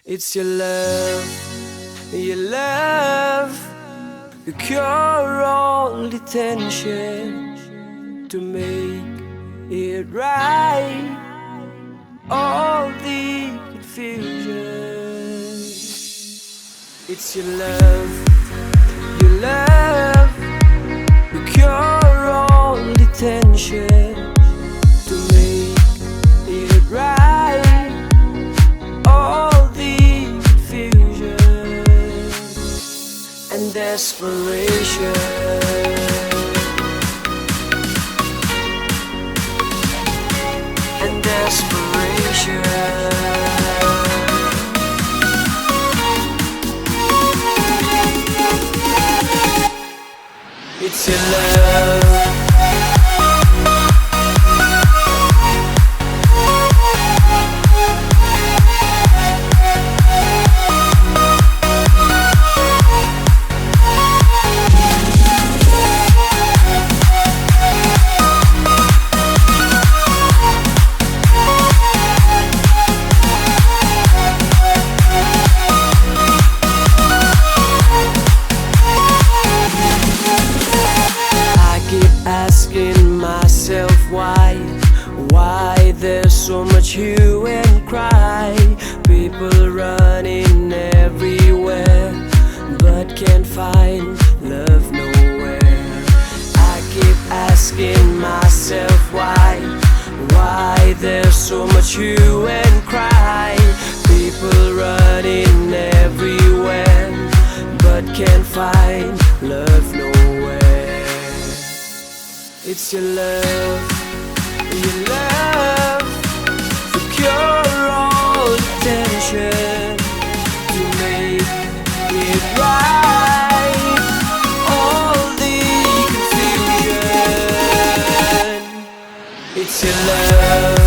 It's your love, you cure all the tension to make it right, all the confusion. It's your love, you cure all the tension to make it right, all the confusion and desperation. And desperation. It's your love. Asking myself why there's so much hue and cry, people running everywhere but can't find love nowhere. I keep asking myself why there's so much hue and cry, people running everywhere but can't find love nowhere. It's your love, to cure all the tension, to make it right, all the confusion. It's your love.